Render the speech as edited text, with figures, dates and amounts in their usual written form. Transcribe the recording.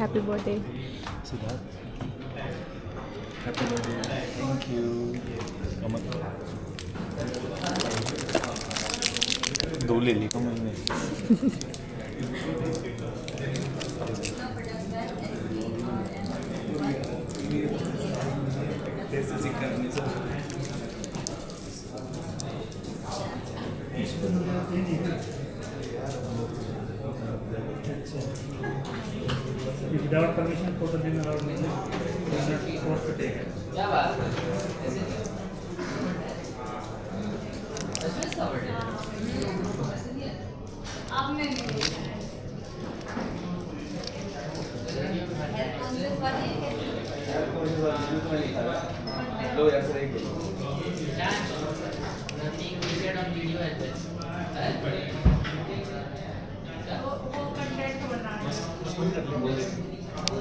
Happy birthday. Siddharth happy birthday. Thank you Kamal. दो ले ली कमल ने। Without permission, photo being allowed नहीं है। Forced to take it. क्या बात है? आपने नहीं देखा है। लो यार सर एक Being featured on video as well. वो कंटेंट बनाना है।